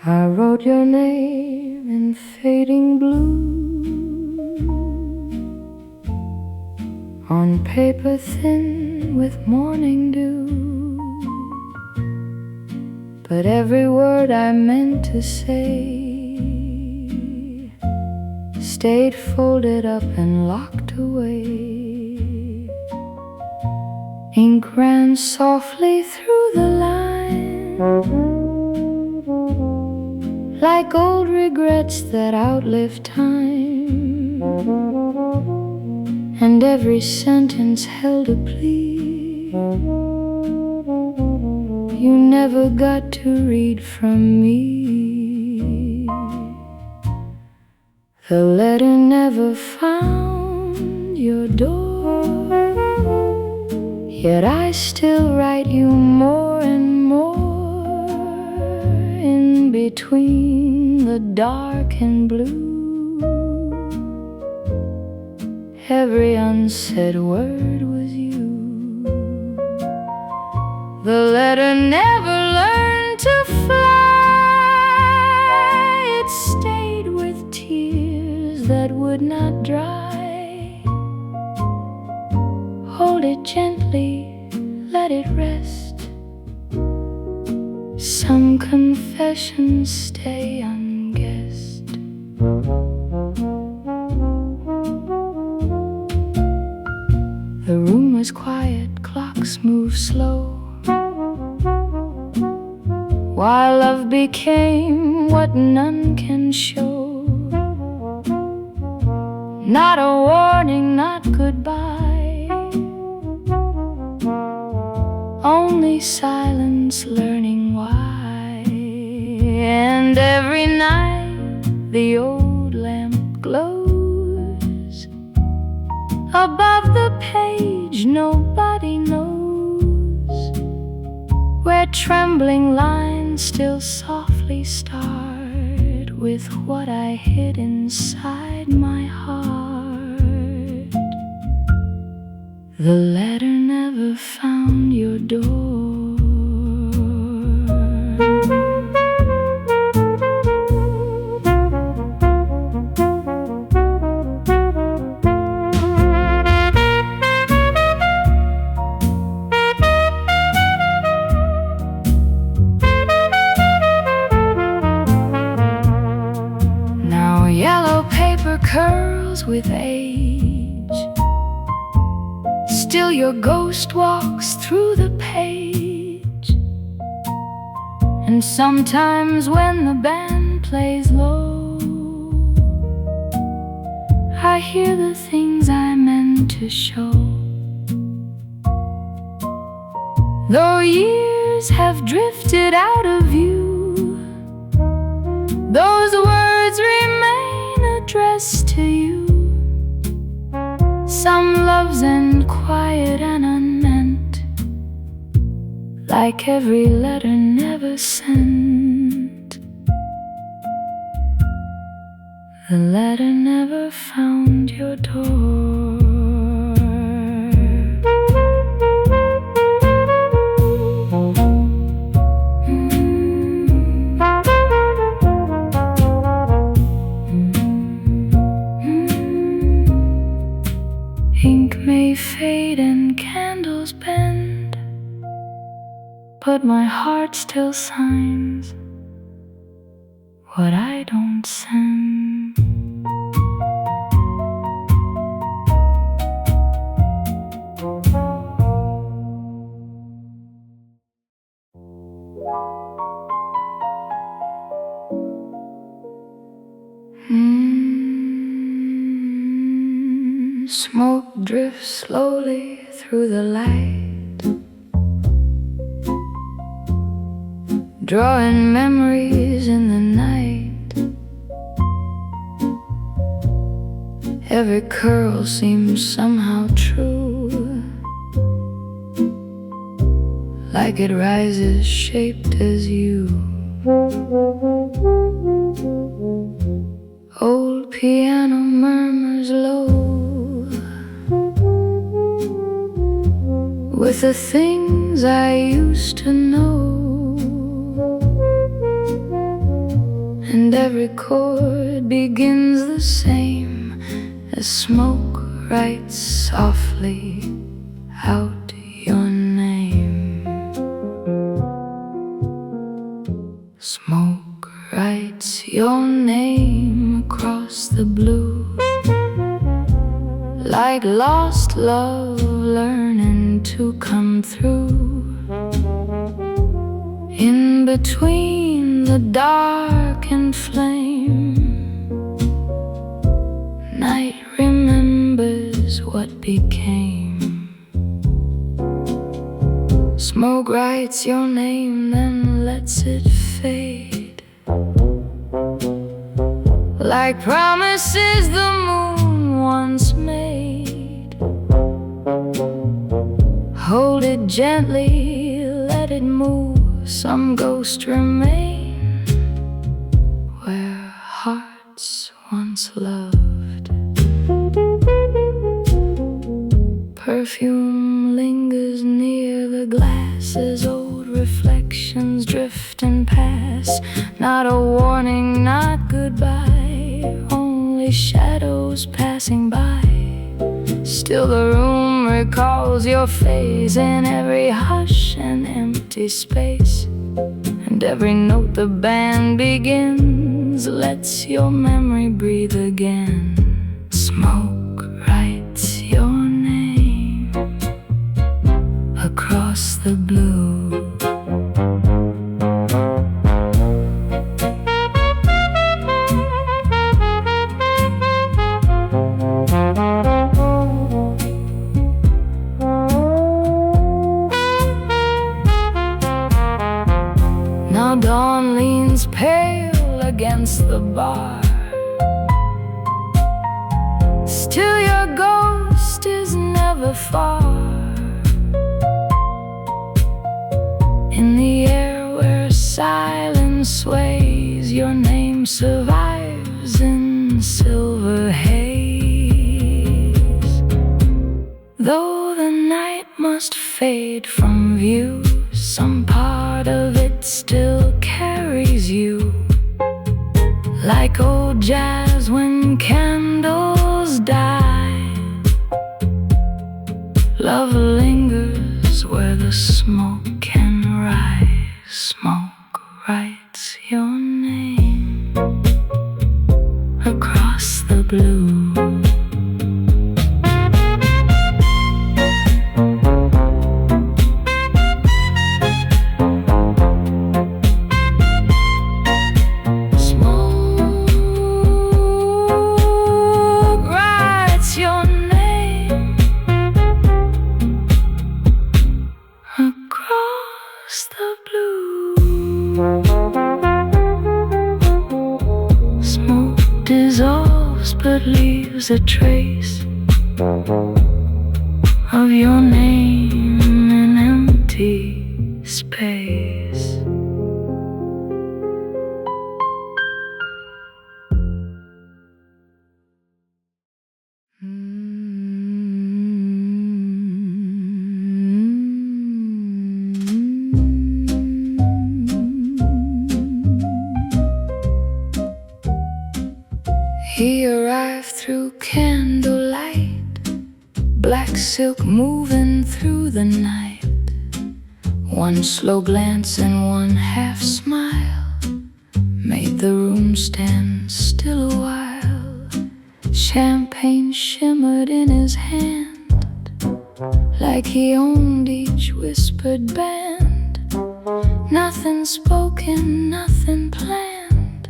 I wrote your name in fading blue on paper thin with morning dew, but every word I meant to say stayed folded up and locked away. Ink ran softly through the line, like old regrets that outlive time, and every sentence held a plea you never got to read from me. The letter never found your door, yet I still write you more and more in between the dark and blue. Every unsaid word was you. The letter never learned to fly. It stayed with tears that would not dry. Hold it gently, let it rest. Some confessions stay unguessed. The room was quiet, clocks moved slow, while love became what none can show. Not a warning, not goodbye, only silence learning why. And every night the old lamp glows above the page nobody knows, where trembling lines still softly start with what I hid inside my heart. The letter never found your door. Yellow paper curls with age, still your ghost walks through the page. And sometimes when the band plays low, I hear the things I meant to show. Though years have drifted out of view, those words remain addressed to you. Some loves end quiet and unmeant, like every letter never sent. The letter never found your door. Ink may fade and candles bend, but my heart still signs what I don't send. Smoke drifts slowly through the light, drawing memories in the night. Every curl seems somehow true, like it rises shaped as you. Old piano murmurs low with the things I used to know. and every chord begins the same as smoke writes softly out your name. Smoke writes your name across the blue, like lost love learning to come through. In between the dark and flame, night remembers what became. Smoke writes your name, then lets it fade, like promises the moon once made. Hold it gently, let it move. Some ghosts remain where hearts once loved. Perfume lingers near the glass as old reflections drift and pass. Not a warning, not goodbye, only shadows passing by. Still the room recalls your face in every hush and empty space, and every note the band begins lets your memory breathe again. Smoke writes your name across the blue. Now dawn leans pale against the bar. Still your ghost is never far. In the air where silence sways, your name survives in silver haze. Though the night must fade from view, some part of it still carries you, like old jazz when candles die. Love lingers where the smoke can rise. Smoke writes your name across the blue. Smoke dissolves but leaves a trace of your name in empty space. He arrived through candlelight, black silk moving through the night. One slow glance and one half smile made the room stand still a while. Champagne shimmered in his hand, like he owned each whispered band. Nothing spoken, nothing planned,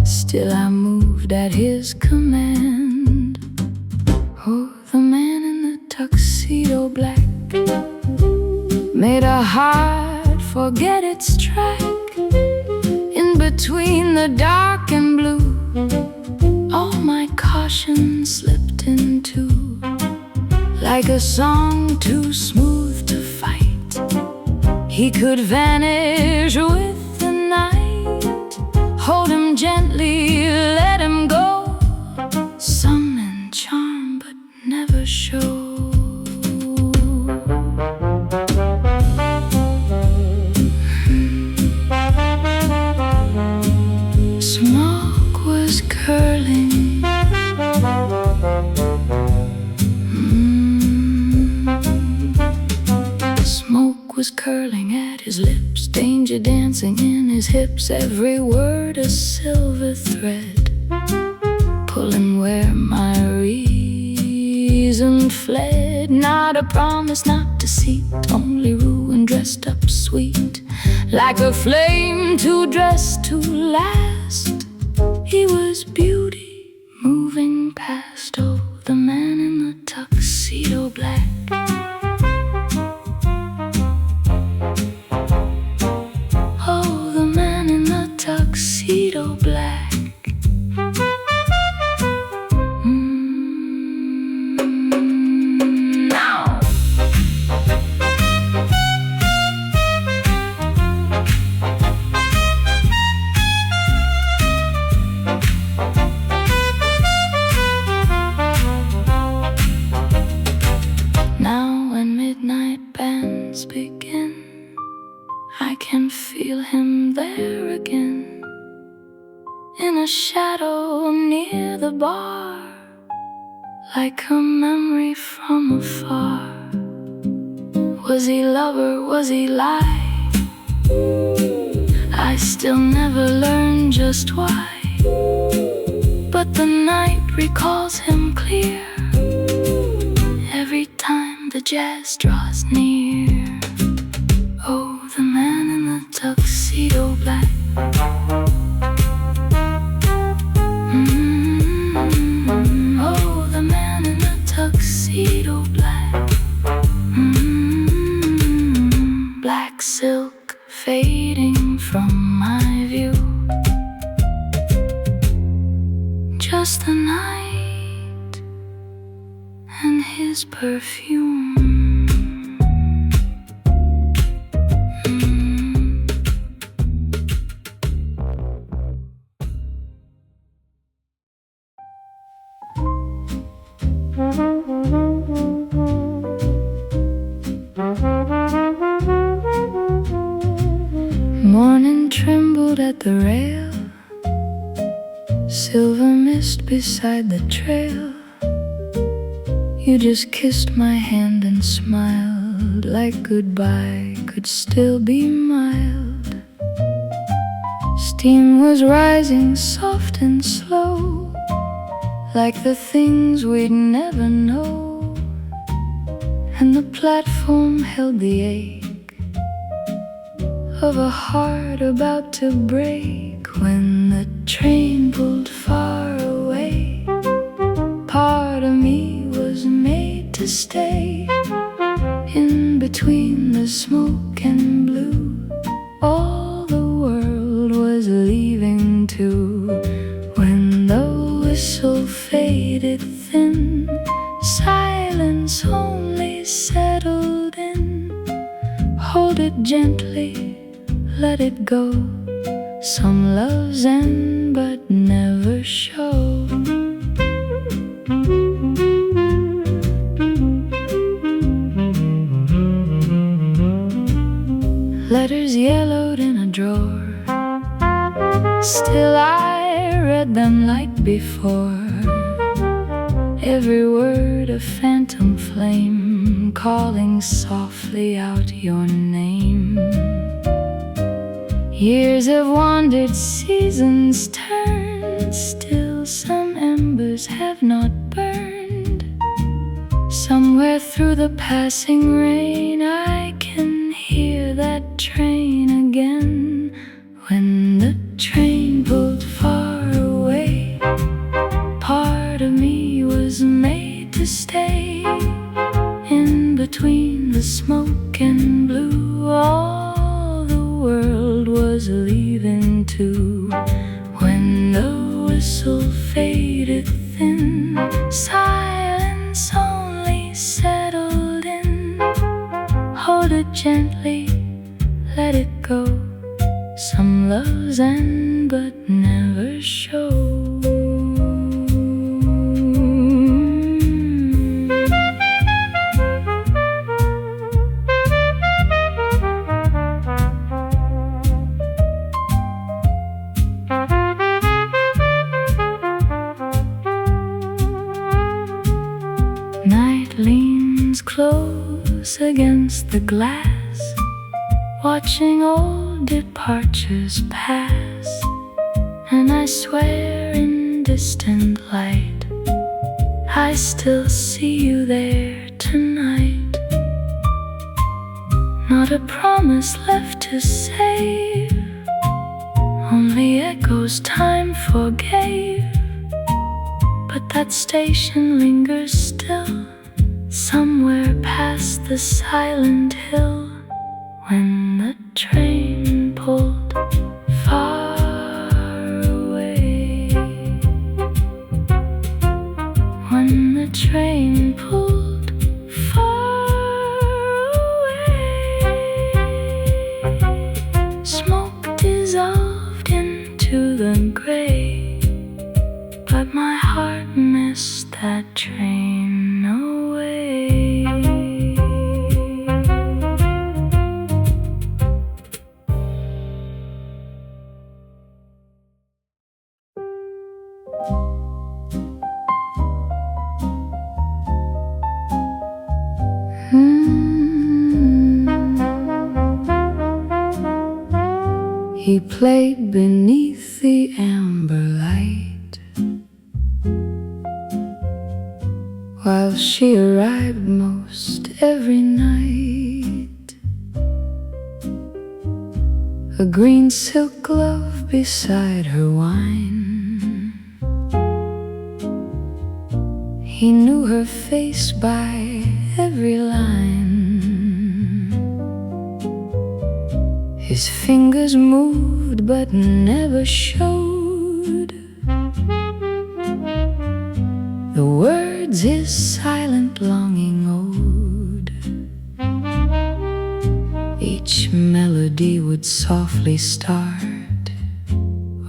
still I moved at his command. Oh, the man in the tuxedo black made a heart forget its track. In between the dark and blue, all my caution slipped into, like a song too smooth to fight. He could vanish with the night. Hold him gently, let him go. Summon charm but never show. Smoke in his hips, every word a silver thread, pulling where my reason fled. Not a promise, not deceit, only ruin dressed up sweet, like a flame too dressed to last. He was beauty moving past, oh, the man in the tuxedo black. Oh, the man in the tuxedo black. Now when midnight bands begin, I can feel him there again, in a shadow near the bar, like a memory from afar. Was he lover, was he lie? I still never learned just why, but the night recalls him clear every time the jazz draws near. Oh, the man in the tuxedo black. Oh, the man in the tuxedo black. Black silk fading from my view, just the night and his perfume. Morning trembled at the rail, silver mist beside the trail. You just kissed my hand and smiled, like goodbye could still be mild. Steam was rising soft and slow, like the things we'd never know, and the platform held the ache of a heart about to break. When the train pulled far away, part of me was made to stay. In between the smoke and blue, all the world was leaving too. When the whistle faded thin, silence only settled in. Hold it gently, let it go. Some loves end but never show. Letters yellowed in a drawer, still I read them like before. Every word a phantom flame, calling softly out your name. Years have wandered, seasons turned, still some embers have not burned. Somewhere through the passing rain, I can hear that train again. When the train pulled far away, part of me was made to stay. In between the smoke and blue, all the world was leaving too. When the whistle faded thin, silence only settled in. Hold it gently, let it go. Some loves end but never show. Night leans close against the glass, watching old departures pass, and I swear in distant light I still see you there tonight. Not a promise left to save, only echoes time forgave. But that station lingers still, somewhere past the silent hill. When the train pulled far away, when the train pulled far away, smoke dissolved into the gray, but my heart missed that train away. He played beneath the amber light, while she arrived most every night. A green silk glove beside her wine. He knew her face by every line. His fingers moved but never showed the words his silent longing owed. Each melody would softly start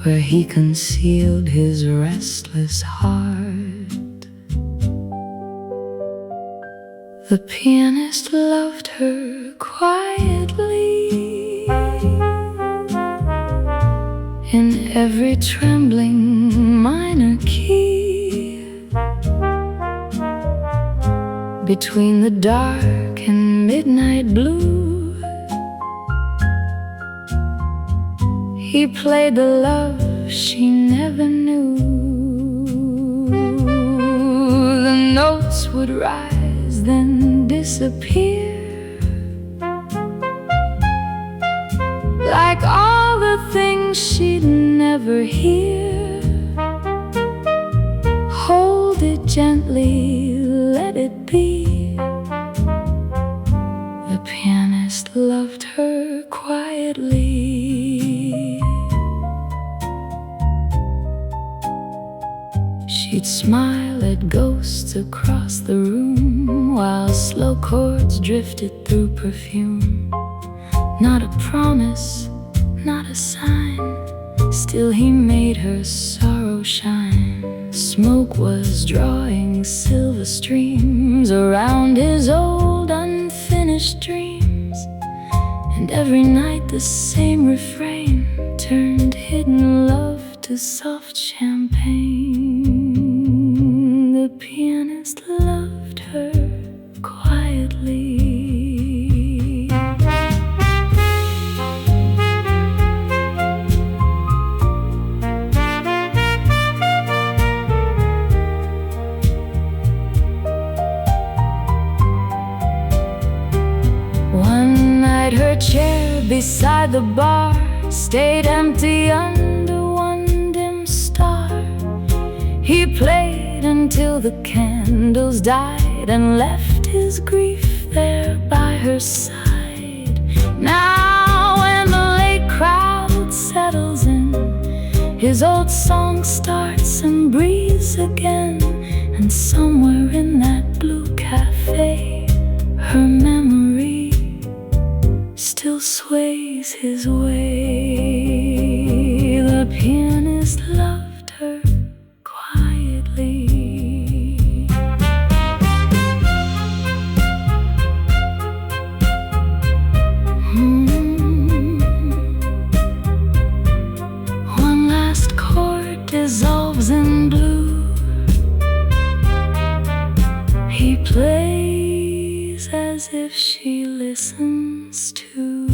where he concealed his restless heart. The pianist loved her quietly, in every trembling minor key. Between the dark and midnight blue, he played the love she never knew. The notes would rise, then disappear, like all the things she'd never hear. Hold it gently, let it be. The pianist loved her quietly. She'd smile at ghosts across the room, while slow chords drifted through perfume. Not a promise, not a sign, still he made her sorrow shine. Smoke was drawing silver streams around his old unfinished dreams, and every night the same refrain turned hidden love to soft champagne. The pianist loved her quietly. Her chair beside the bar stayed empty under one dim star. He played until the candles died and left his grief there by her side. Now when the late crowd settles in, his old song starts and breathes again. And somewhere in that blue cafe, her memory still sways his way. The pianist loved her quietly. One last chord dissolves in blue. He plays as if she listens too.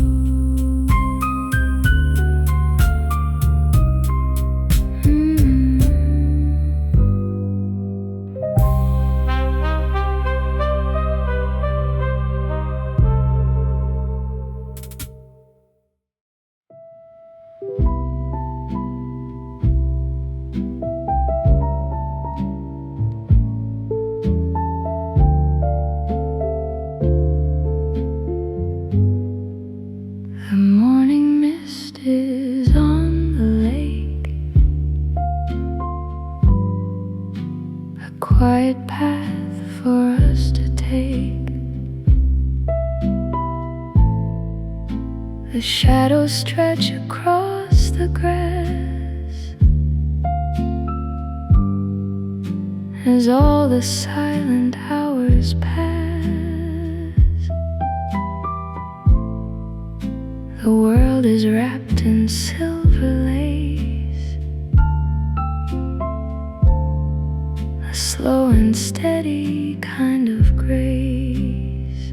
quiet path for us to take. The shadows stretch across the grass as all the silent hours pass. The world is wrapped in silver lace, a slow and steady kind of grace.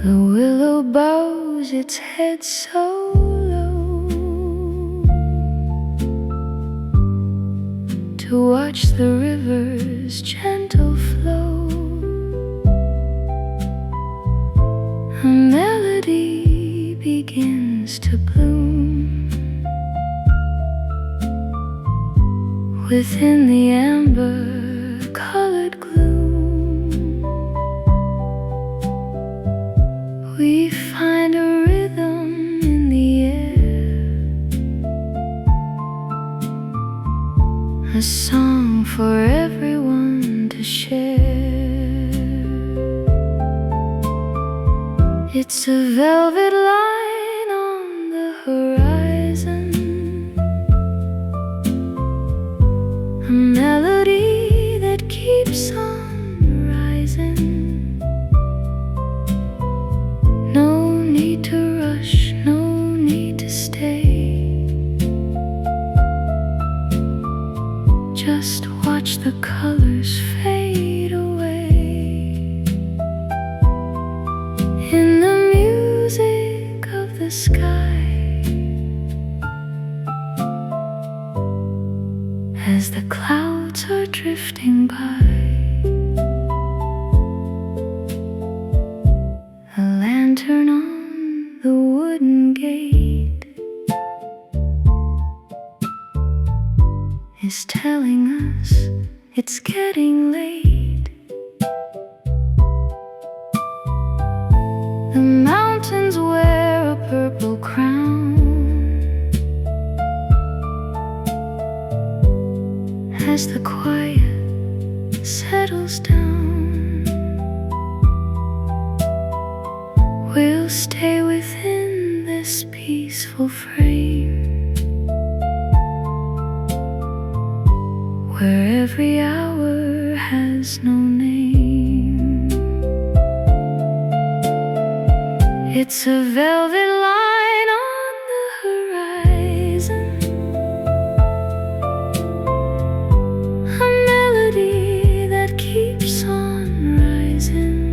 The willow bows its head so low to watch the river's gentle flow. A melody begins to bloom within the amber-colored gloom. We find a rhythm in the air, a song for everyone to share. It's a velvet line on the horizon, a melody that keeps on rising. No need to rush, no need to stay. Just watch the colors fade away in the music of the sky, as the clouds are drifting by. A lantern on the wooden gate is telling us it's getting late. The mountains wear a purple crown as the quiet settles down. We'll stay within this peaceful frame, where every hour has no name. It's a velvet line on the horizon, a melody that keeps on rising.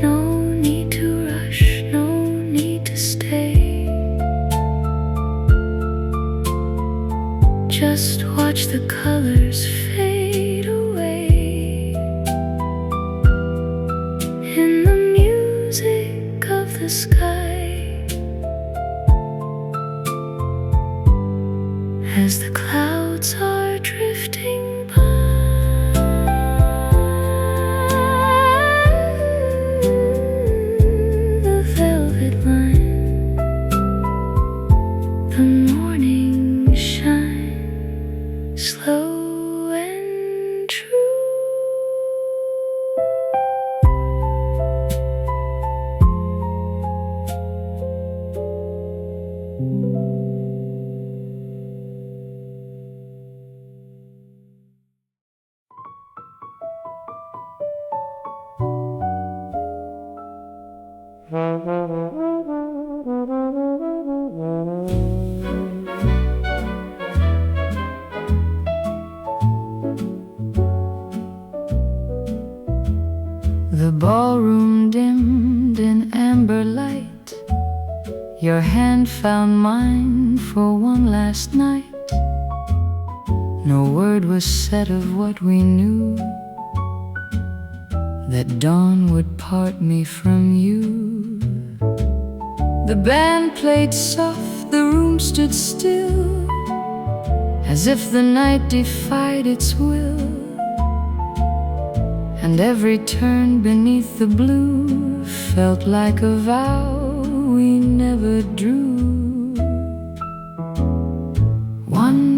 No need to rush, no need to stay. Just watch the colors fade away in the music of the sky, as the clouds are drifting by. The velvet line, the morning shine, slow and true. The ballroom dimmed in amber light. Your hand found mine for one last night. No word was said of what we knew, that dawn would part me from you. The band played soft, the room stood still, as if the night defied its will. And every turn beneath the blue felt like a vow we never drew. One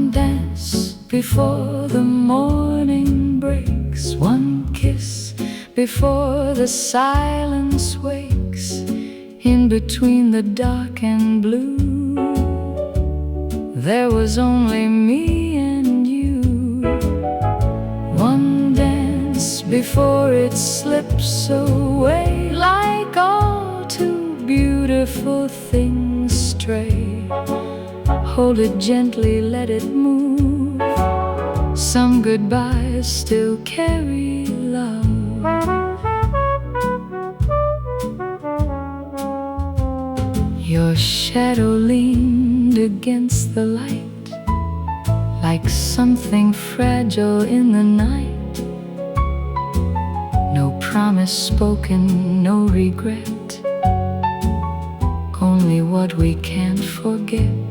before the morning breaks, one kiss before the silence wakes. In between the dark and blue, there was only me and you. One dance before it slips away, like all too beautiful things stray. Hold it gently, let it move. Some goodbyes still carry love. Your shadow leaned against the light, like something fragile in the night. No promise spoken, no regret, only what we can't forget.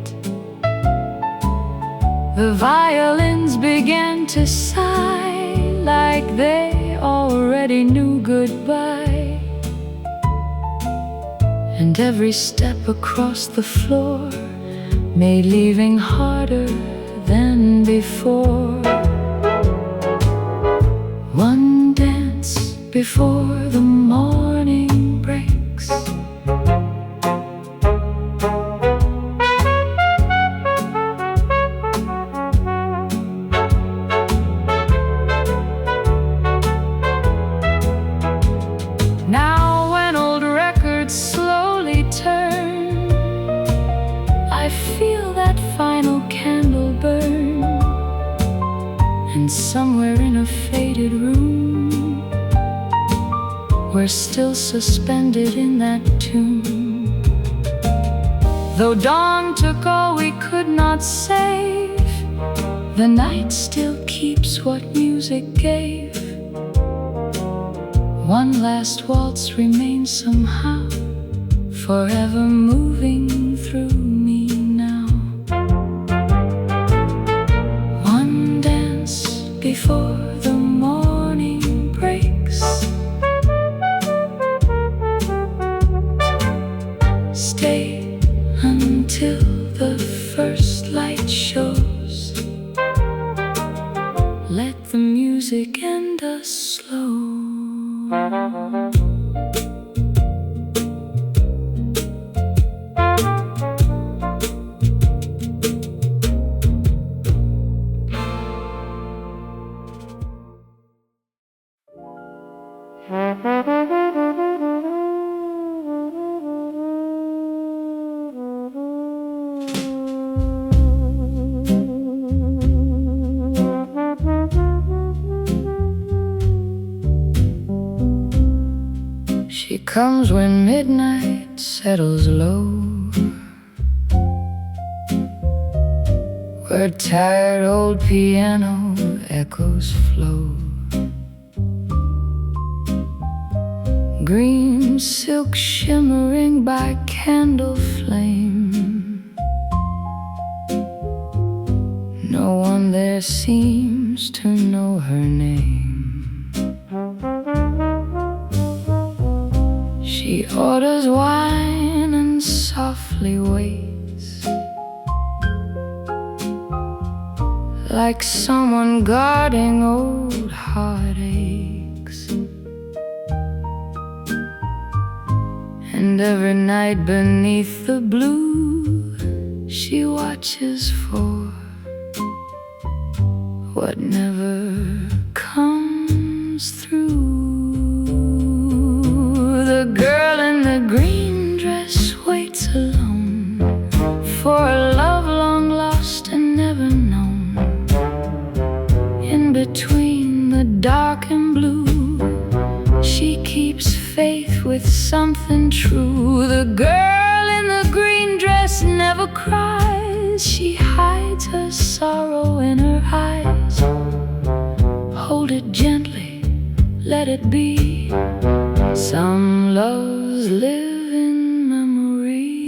The violins began to sigh, like they already knew goodbye. And every step across the floor made leaving harder than before. One dance before the morning breaks. Now when old records slowly turn, I feel that final candle burn. And somewhere in a faded room, we're still suspended in that tune. Though dawn took all we could not save, the night still keeps what music gave. One last waltz remains somehow, forever moving through me now. One dance before the morning breaks. Stay until the first light shows. Let the music end us slow. She comes when midnight settles low, where tired old piano echoes flow. Green silk shimmering by candle flame. No one there seems to know her name. She orders wine and softly waits, like someone guarding old heartaches. And every night beneath the blue, she watches for what never comes through. The girl in the green dress waits alone for a love long lost and never known. In between the dark and blue, she keeps faith with something true. The girl in the green dress never cries. She hides her sorrow in her eyes. Hold it gently, let it be. Some loves live in memory.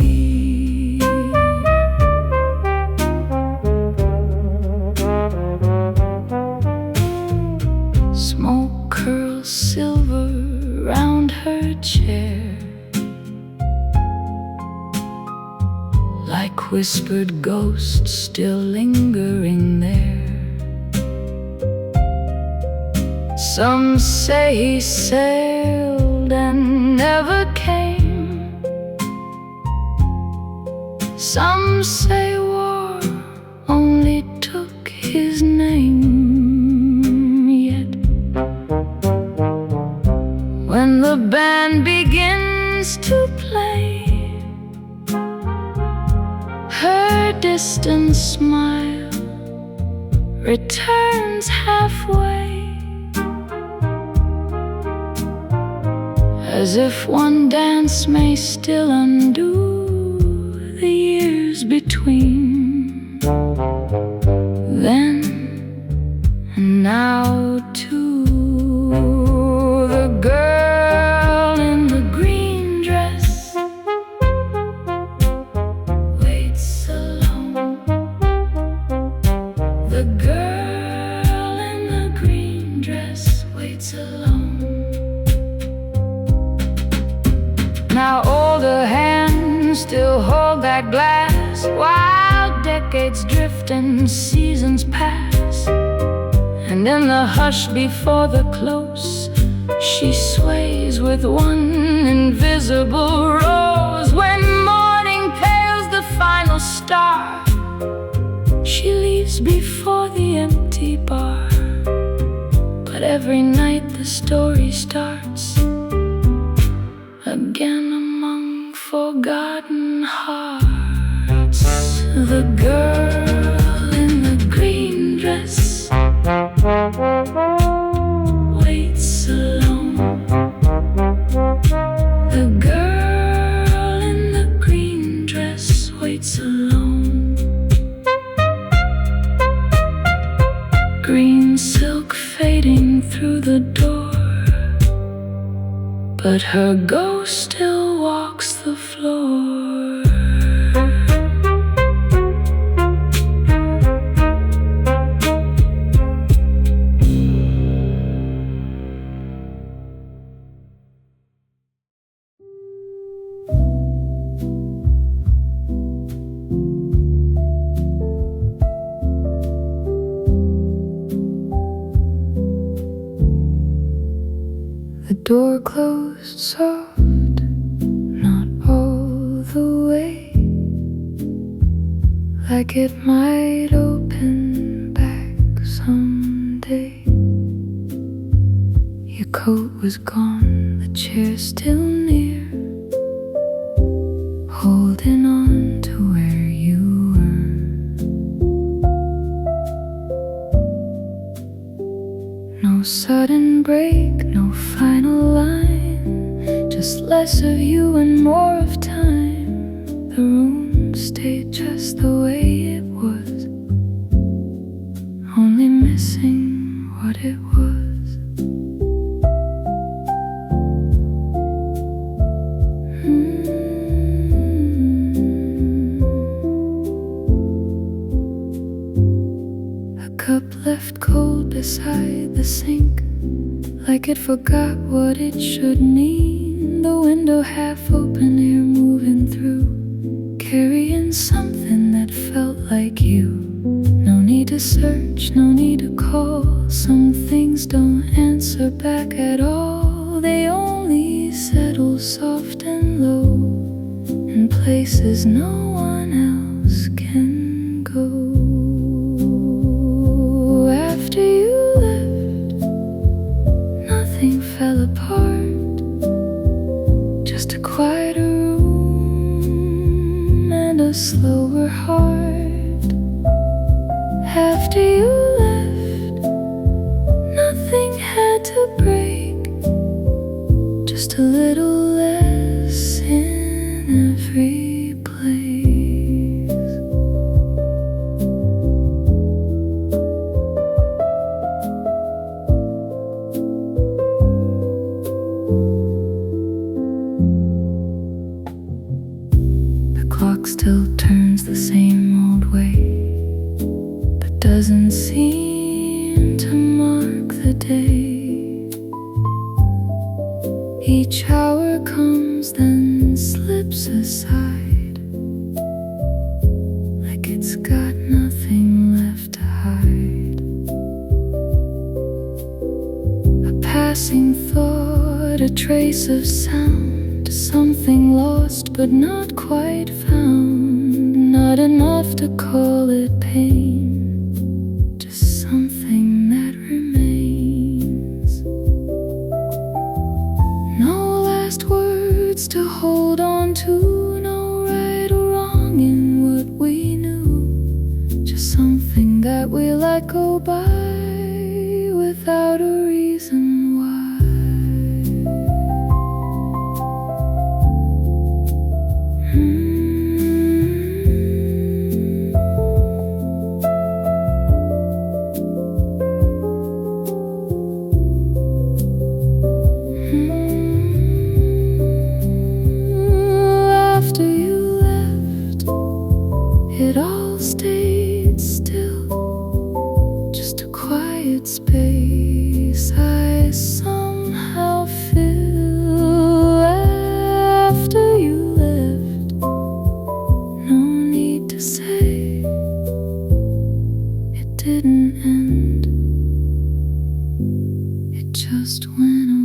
Smoke curls silver round her chair, like whispered ghosts still lingering there. Some say he sailed and never came. Some say war only took his name. Yet when the band begins to play, her distant smile returns halfway, as if one dance may still undo the years between then and now. Too, the girl in the green dress waits alone. The girl in the green dress waits alone. Now older hands still hold that glass, while decades drift and seasons pass. And in the hush before the close, she sways with one invisible rose. When morning pales the final star, she leaves before the empty bar. But every night the story starts again among forgotten hearts. The girl in the green dress waits alone. The girl in the green dress waits alone. Green silk fading through the door, but her ghost still walks the floor. The door closed soft, not all the way, like it might open back someday. Your coat was gone, the chair still near, holding on to where you were. No sudden break, no final line, just less of you and more of time. The room stayed just the way it was, only missing what it was. A cup left cold beside the sink, like it forgot what it should mean. The window half open, air moving through, carrying something that felt like you. No need to search, no need to call. Some things don't answer back at all. They only settle soft and low in places no one else can go. After you left, nothing fell apart, just a quieter room and a slower heart. After you left, nothing had to break, just a little less in every place. The clock still turns the same old way, but doesn't seem to mark the day. Each hour comes, then slips aside, like it's got nothing left to hide. A passing thought, a trace of sound, something lost but not quite found, not enough to call it pain, just something that remains. No last words to hold on to, no right or wrong in what we knew, just something that we let go by without a reason why. After you left, it all stayed still, just a quiet space I somehow fill. After you left, no need to say it didn't end, it just went away.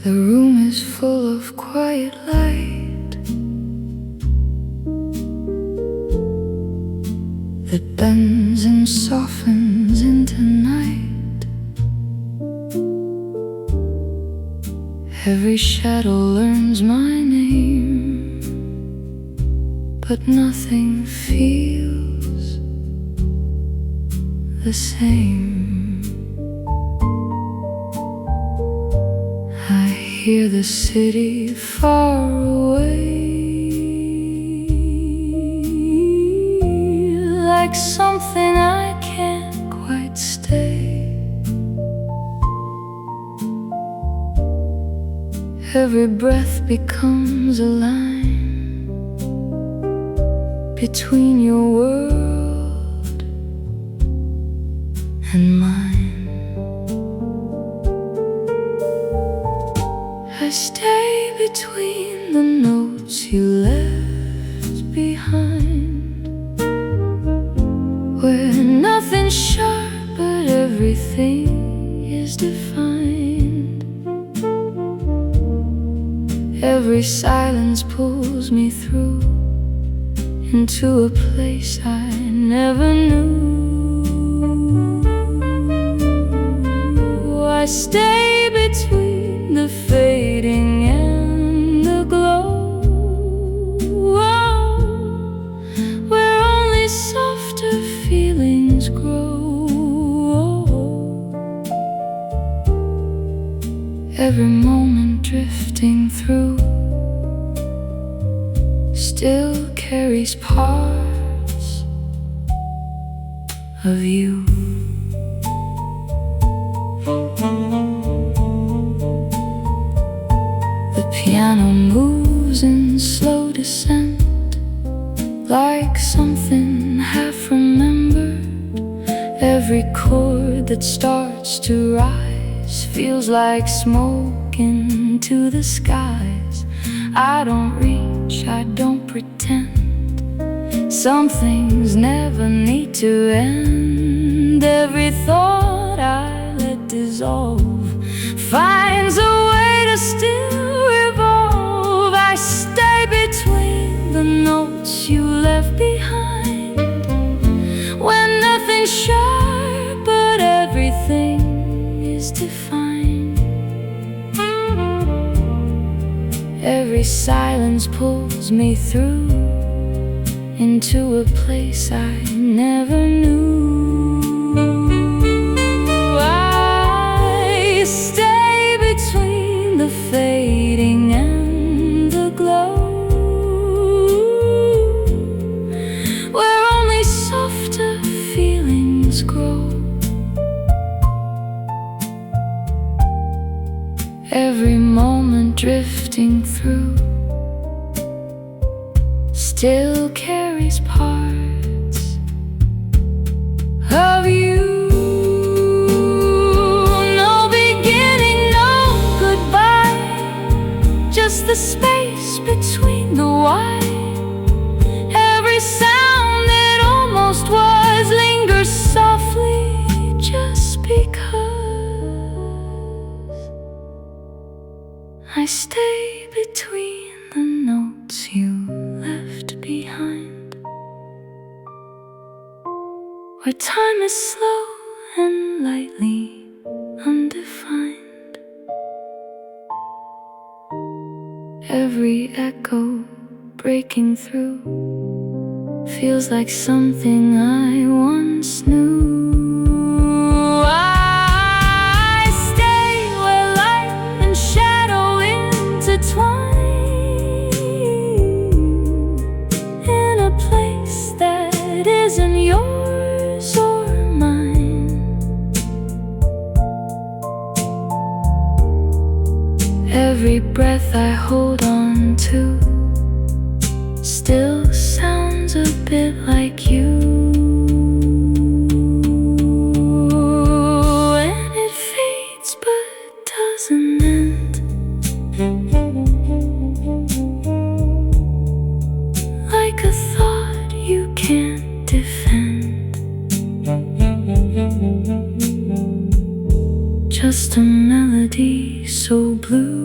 The room is full of quiet light that bends and softens into night. Every shadow learns my name, but nothing feels the same. I hear the city far away, like something I can't quite stay. Every breath becomes a line between your world and mine. I stay between the notes you left behind, where nothing's sharp but everything is defined. Every silence pulls me through into a place I never knew. I stay between the fading and the glow, where only softer feelings grow. Every moment drifting through still carries parts of you. The piano moves in slow descent, like something half remembered. Every chord that starts to rise feels like smoke into the skies. I don't reach, I don't pretend. Some things never need to end. Every thought I let dissolve finds a way to still revolve. I stay between the notes you left behind, when nothing's sharp but everything is defined. Every silence pulls me through into a place I never knew. I stay between the fading and the glow, every moment drifting through still carries parts of you. No beginning, no goodbye, just the space between the why. Every sound that almost was lingers softly just because I stay between the notes you left behind, where time is slow and lightly undefined. Every echo breaking through feels like something I once knew. I stay where light and shadow intertwine, in a place that isn't yours or mine. Every breath I hold on to still sounds a bit like you, and it fades but doesn't end, like a thought you can't defend, just a melody so blue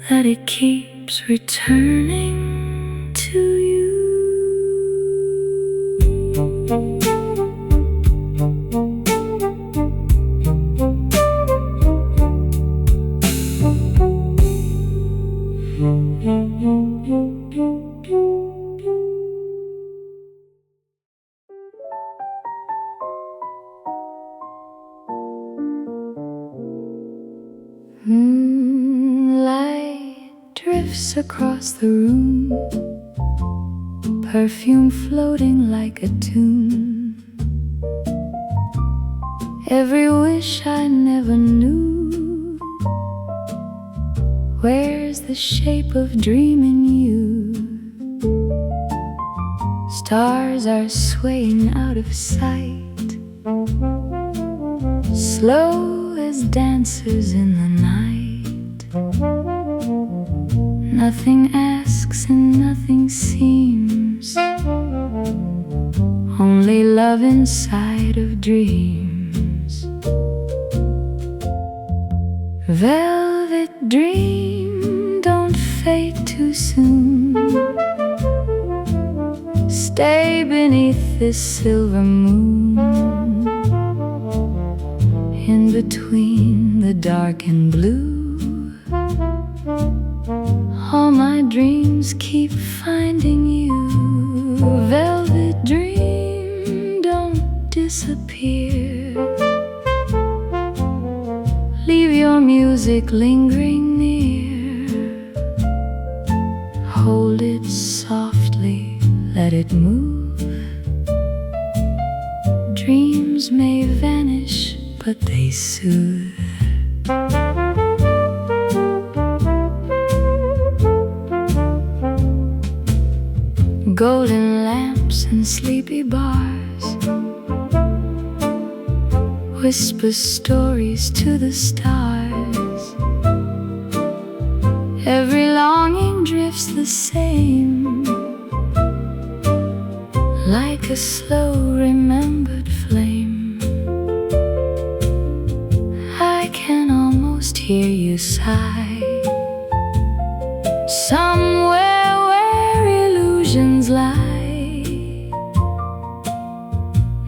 that it keeps returning to you. Moonlight drifts across the room, perfume floating like a tune. Every wish I never knew wears the shape of dreaming you. Stars are swaying out of sight, slow as dancers in the night. Nothing asks and nothing seems, only love inside of dreams. Velvet dream, don't fade too soon. Stay beneath this silver moon, in between the dark and blue. All my dreams keep finding you. Velvet dream, don't disappear. Leave your music lingering near. Hold it softly, let it move. Dreams may vanish, but they soothe. Golden lamps and sleepy bars whisper stories to the stars. Every longing drifts the same, like a slow remembered flame. I can almost hear you sigh, somewhere where illusions lie.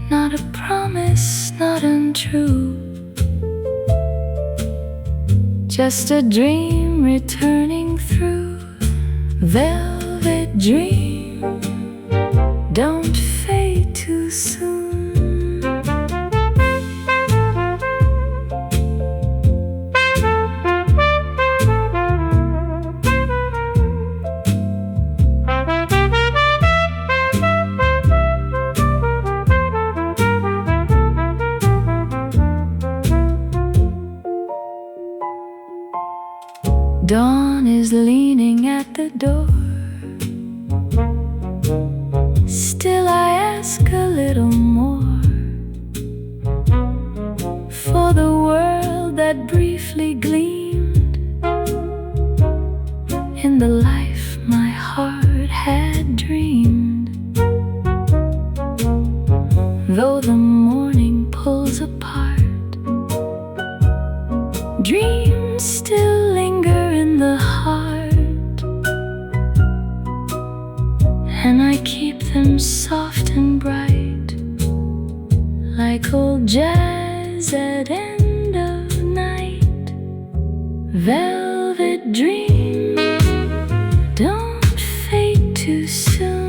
Not a promise, not untrue, just a dream returning through. Velvet dream, don't fade too soon. Dawn is leaning at the door. Still I ask a little more, for the world that briefly gleamed in the life my heart had dreamed. Though the morning pulls apart, dreams still linger in the heart, and I keep them soft and bright, like old jazz at end of night. Velvet dream, don't fade too soon.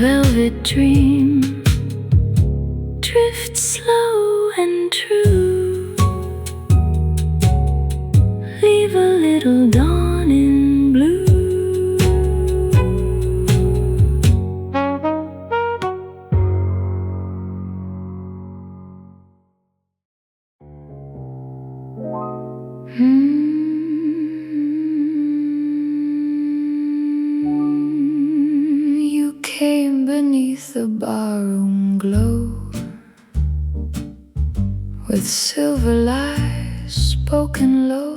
Velvet dream, drift slow and true. Leave a little dawn in blue. You came beneath the barroom glow, with silver lies spoken low.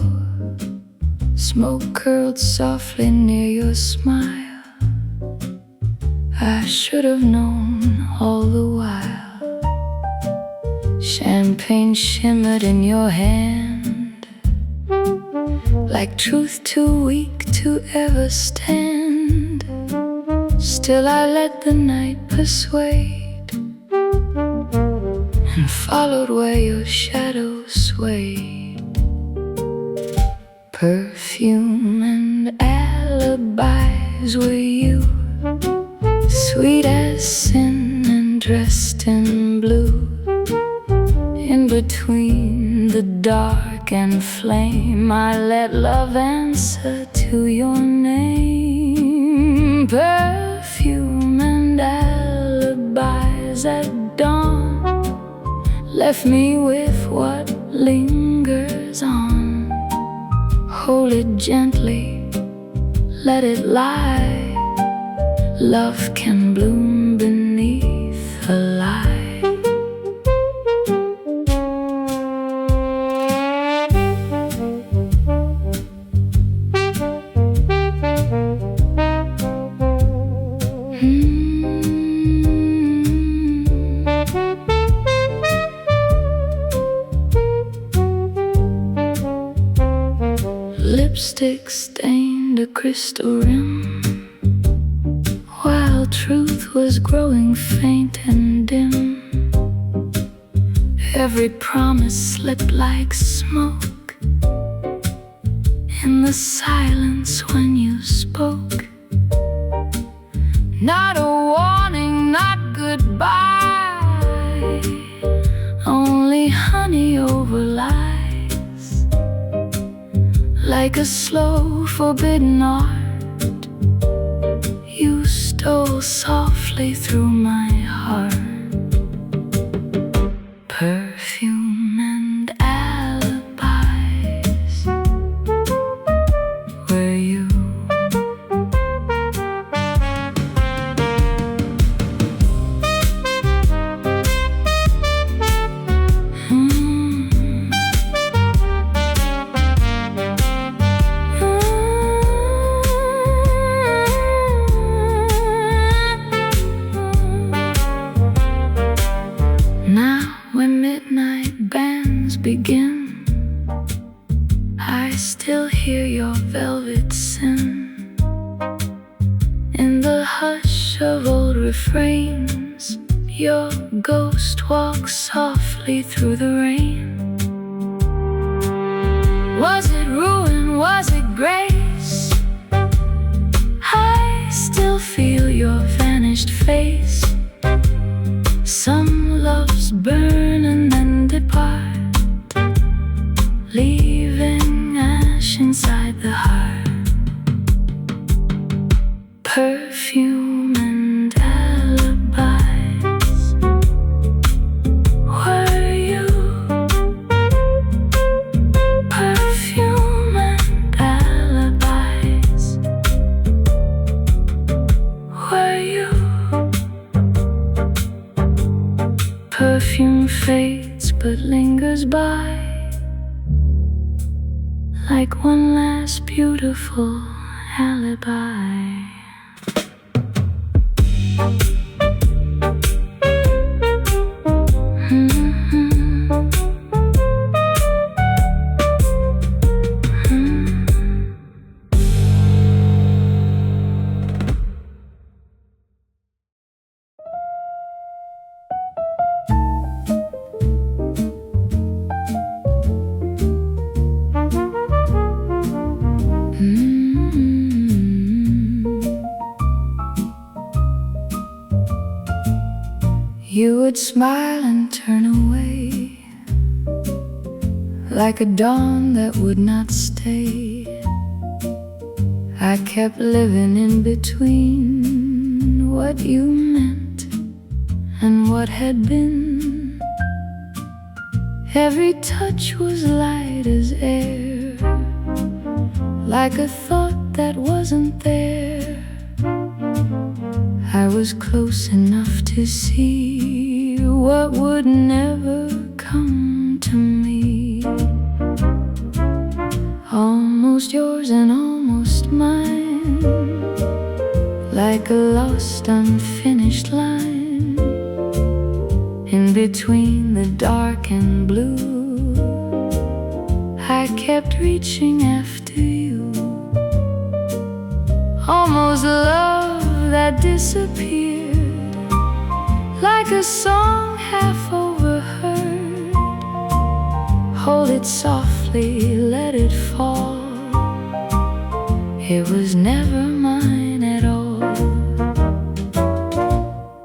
Smoke curled softly near your smile. I should have known all the while. Champagne shimmered in your hand, like truth too weak to ever stand. Still I let the night persuade, and followed where your shadow swayed. Perfume and alibis were you, sweet as sin and dressed in blue. In between the dark and flame, I let love answer to your name. Perfume and alibis at dawn left me with what lingers on. Hold it gently, let it lie. Love can bloom beneath a lie. Lipstick stained a crystal rim, while truth was growing faint and dim. Every promise slipped like smoke in the silence when you spoke. Not a warning, not goodbye, only honey over lies. Like a slow forbidden art, you stole softly through my heart. Perfume and alibis were you. Begin, I still hear your velvet sin. In the hush of old refrains, your ghost walks softly through the rain. Was it ruin, was it grace? I still feel your vanished face. Some loves burn and then depart, leaving ash inside the heart. Perfume and like one last beautiful alibi. You would smile and turn away, like a dawn that would not stay. I kept living in between what you meant and what had been. Every touch was light as air, like a thought that wasn't there. I was close enough to see what would never come to me. Almost yours and almost mine, like a lost unfinished line. In between the dark and blue, I kept reaching after you. Almost love that disappeared, like a song half overheard. Hold it softly, let it fall. It was never mine at all.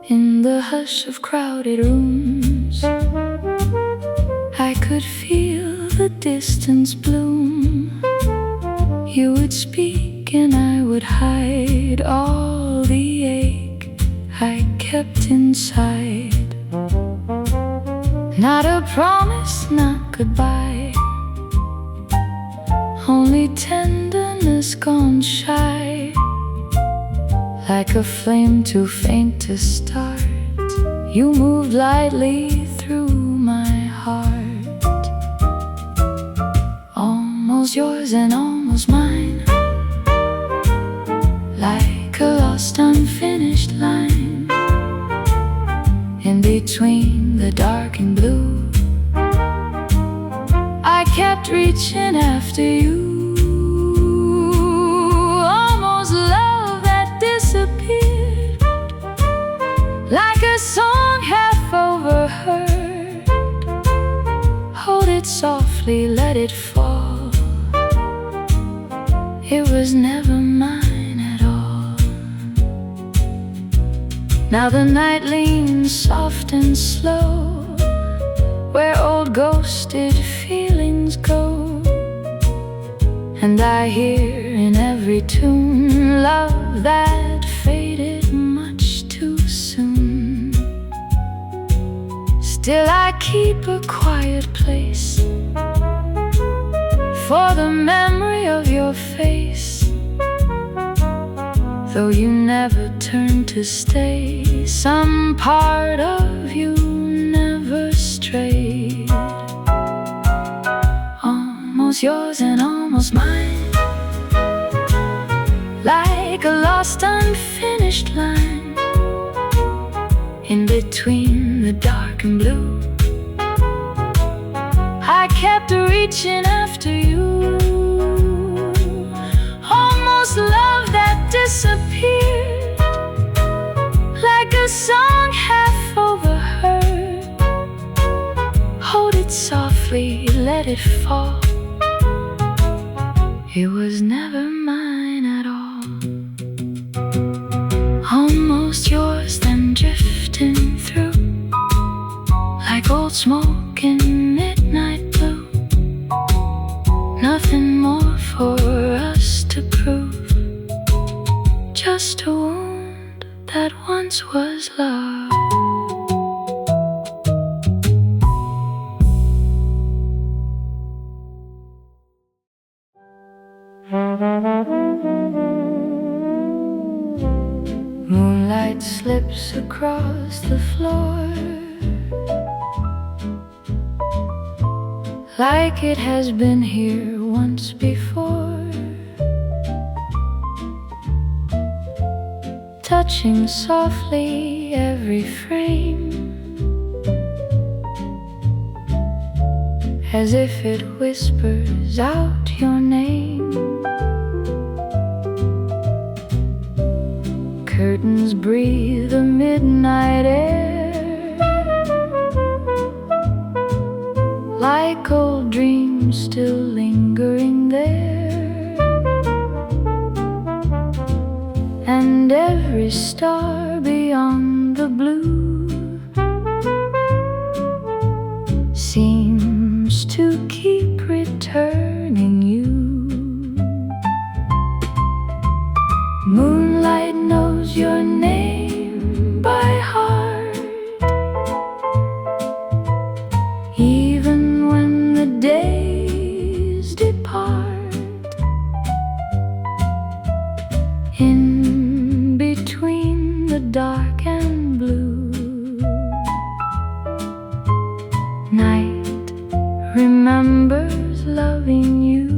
In the hush of crowded rooms, I could feel the distance bloom. You would speak and I would hide all the ache I kept inside. Not a promise, not goodbye, only tenderness gone shy. Like a flame too faint to start, you moved lightly through my heart. Almost yours and almost mine, like a lost unfinished line. In between the dark and blue, I kept reaching after you. Almost love that disappeared, like a song half overheard. Hold it softly, let it fall. It was never mine at all. Now the night leans soft and slow, where old ghosted feelings go. And I hear in every tune love that faded much too soon. Still I keep a quiet place for the memory of your face. Though you never turned to stay, some part of you never strayed. Almost yours and almost mine, like a lost unfinished line. In between the dark and blue, I kept reaching after you. Almost love that disappeared, like a song half overheard. Hold it softly, let it fall. It was never mine at all. Almost yours, then drifting through, like old smoke in midnight blue. Nothing more for us to prove, just a wound that once was love. Moonlight slips across the floor, like it has been here once before, touching softly every frame, as if it whispers out your name. Curtains breathe the midnight air, like old dreams still lingering there, and every star beyond the blue seems to keep returning you. Moonlight knows your name by heart, even when the days depart. In between the dark and blue, night remembers loving you.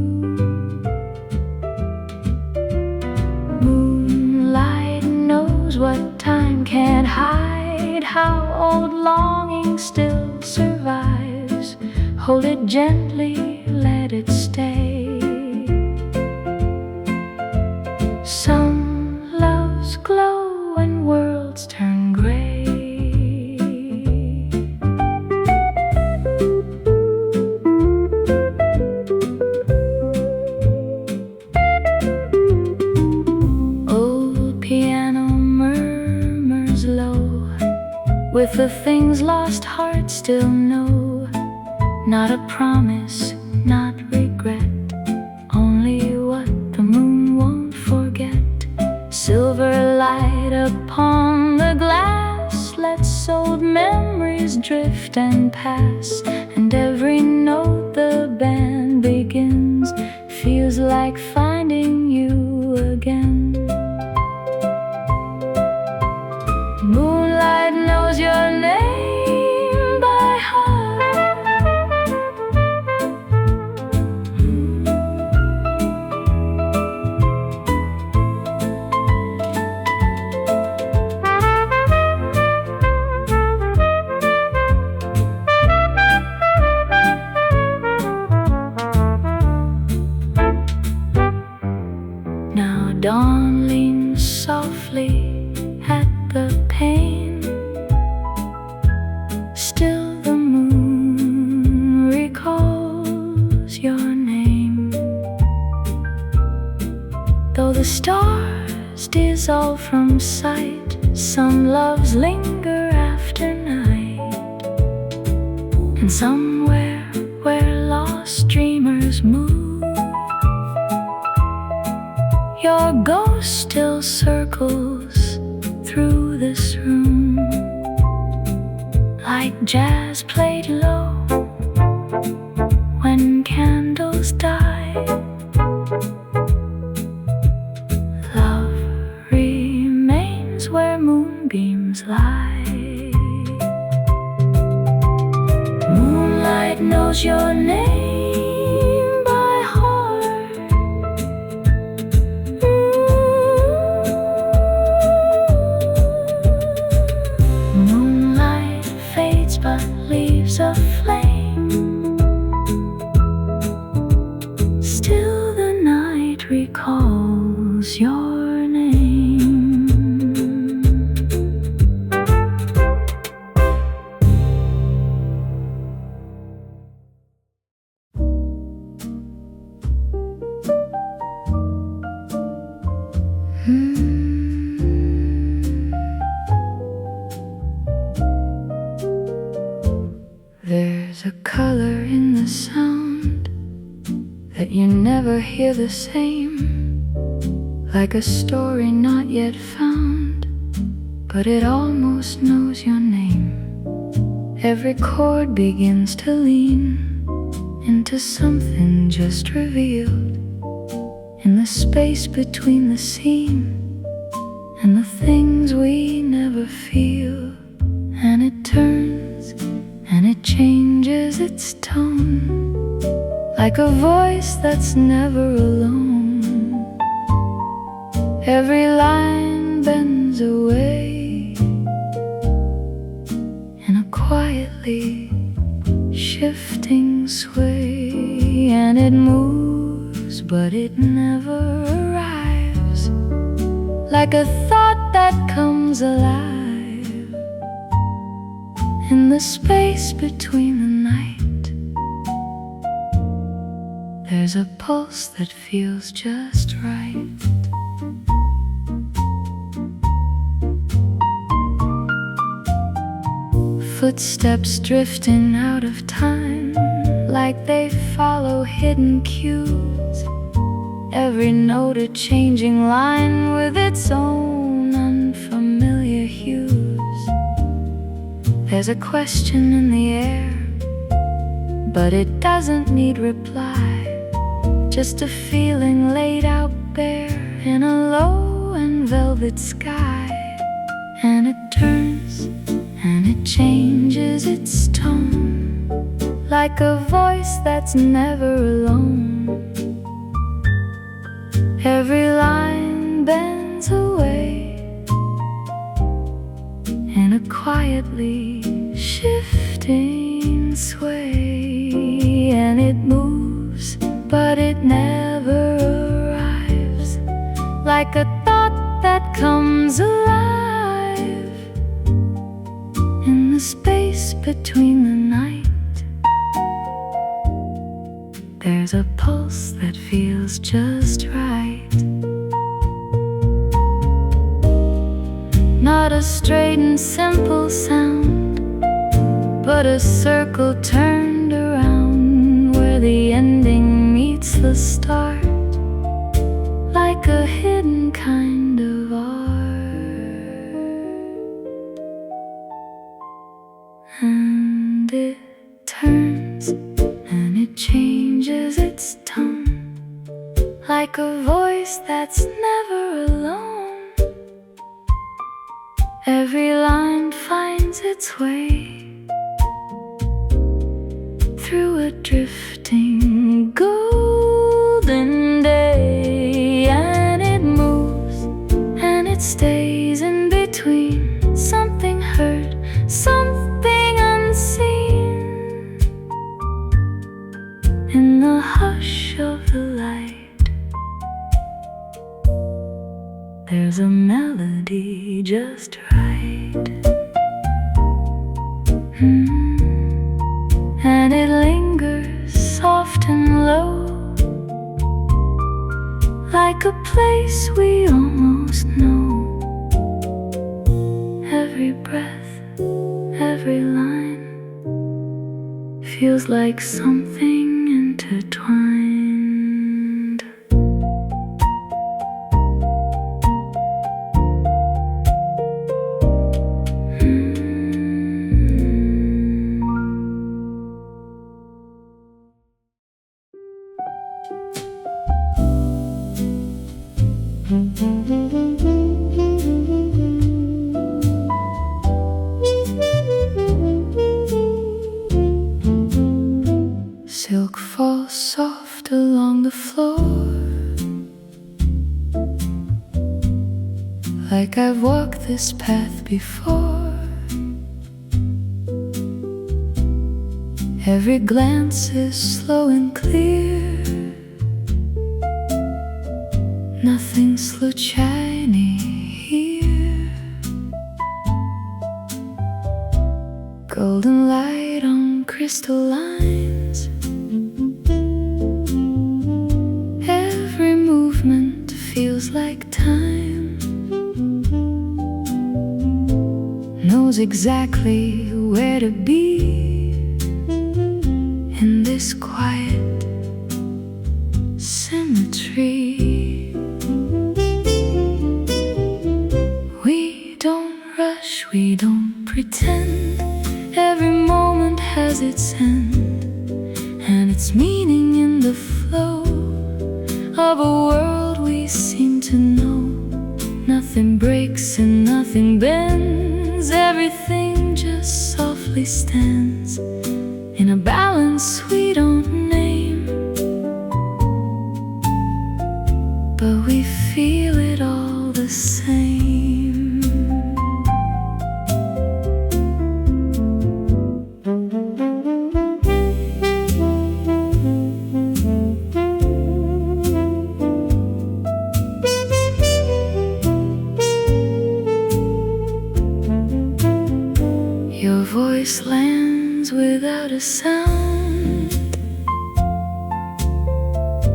Moonlight knows what time can't hide, how old longing still survives. Hold it gently, let it stay. Some loves glow when worlds turn gray. Old piano murmurs low, with the things lost hearts still know. Not a promise, not regret, only what the moon won't forget. Silver light upon the glass lets old memories drift and pass, and every note the band begins feels like finding you again. Moonlight knows your name by heart, now dawn leans softly at the pane. Still the moon recalls your name, though the stars dissolve from sight. Some loves linger after night, and somewhere where lost dreamers move, your ghost still circles through this room, like jazz played low when candles die. Love remains where moonbeams lie. Moonlight knows your name by heart. Moonlight fades but leaves a flame. Still the night recalls your name. There's a color in the sound that you never hear the same, like a story not yet found, but it almost knows your name. Every chord begins to lean into something just revealed in the space between the scene and the things we never feel. And it turns and it changes its tone, like a voice that's never alone. Every line bends away in a quietly shifting sway, and it moves, but it never arrives, like a thought that comes alive in the space between the night. There's a pulse that feels just right. Footsteps drifting out of time, like they follow hidden cues. Every note a changing line with its own unfamiliar hues. There's a question in the air, but it doesn't need reply. Just a feeling laid out bare in a low and velvet sky. And it turns and it changes its tone, like a voice that's never alone. Every line bends away in a quietly shifting sway, and it moves, but it never arrives, like a thought that comes alive in the space between the night. There's a pulse that feels just right. Not a straight and simple sound, but a circle turned around, where the ending meets the start, like a hidden kind of art. And it turns and it changes its tone, like a voice that's never alone. Every line finds its way through a drifting golden day, and it moves and it stays in between, something heard, something unseen, in the hush of the light. There's a melody just right. And it lingers soft and low, like a place we almost know. Every breath, every line feels like something intertwined. Silk falls soft along the floor, like I've walked this path before. Every glance is slow and clear, nothing случайный here. Golden light on crystal lines, every movement feels like time, knows exactly where to be in this quiet symmetry. We don't rush, we don't pretend. Every moment has its end, and its meaning in the flow of a world we seem to know. Nothing breaks and nothing bends, everything just softly stands in a balance we don't name.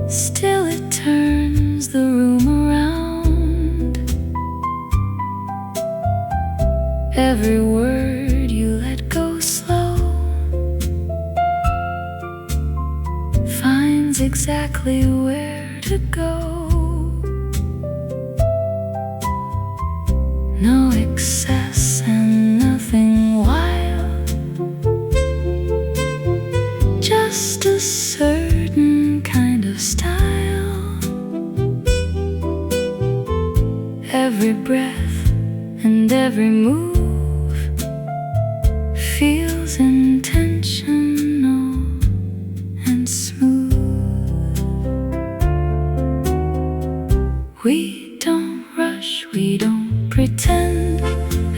Still it turns the room around. Every word you let go slow finds exactly where to go. No excess and nothing wild, just a certain kind of style. Every breath and every move feels intentional and smooth. We don't rush, we don't pretend.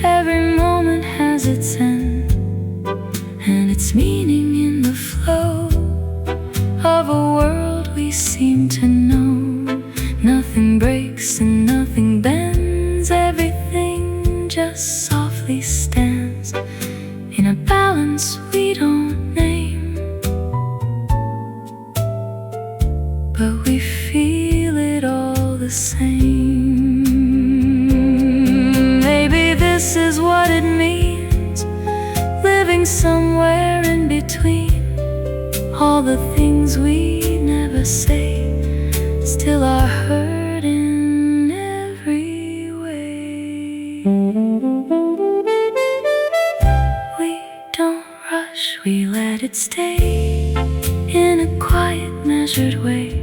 Every moment has its end, and its meaning in the flow of a world we seem to know. Nothing breaks and nothing bends. Everything just softly stands in a balance we don't name, but we feel it all the same. Maybe this is what it means, living somewhere in between. All the things we never say still are heard in every way. We don't rush, we let it stay in a quiet, measured way.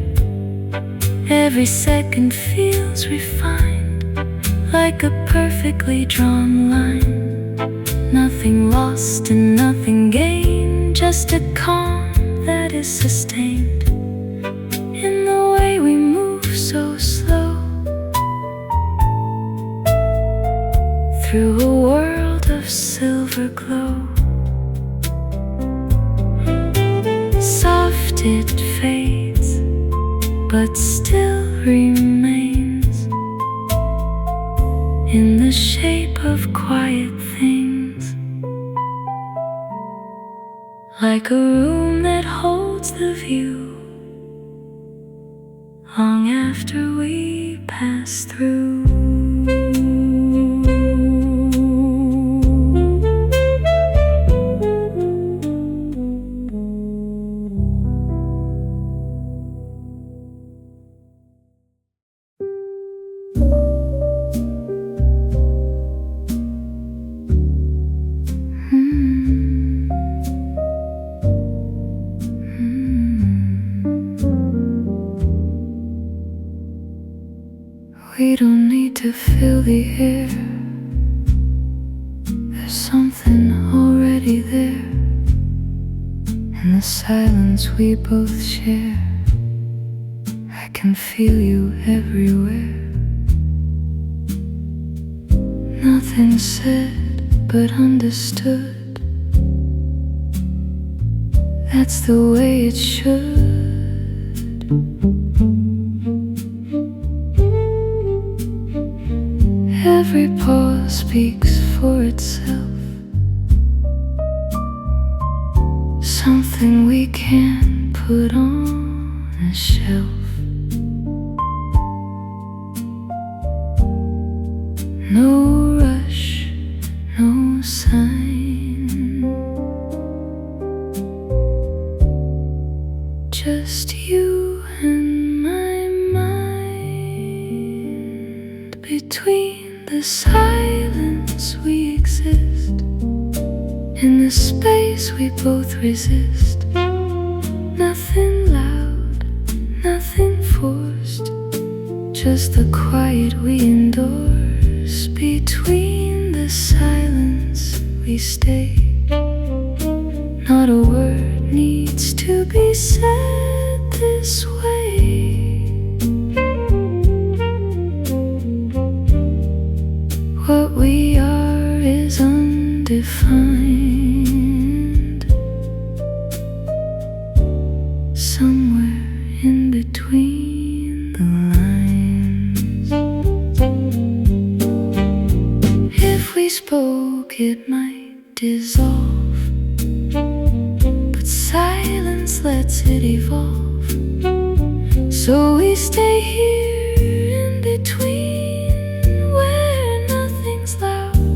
Every second feels refined, like a perfectly drawn line. Nothing lost and nothing gained, just a calm that is sustained in the way we move so slow through a world of silver glow. Soft it fades, but still remains in the shape of quiet things, like a room that holds the view long after we pass through. We don't need to fill the air, there's something already there in the silence we both share. I can feel you everywhere. Nothing said but understood, that's the way it should. Every pause speaks for itself, something we can't put on a shelf. No rush, no sign, just you and my mind. Between the silence we exist, in the space we both resist. Nothing loud, nothing forced, just the quiet we endorse. Between the silence we stay, not a word needs to be said this way. What we are is undefined, somewhere in between the lines. If we spoke, it might dissolve, but silence lets it evolve. So we stay here in between, where nothing's loud,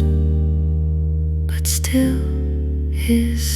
but still is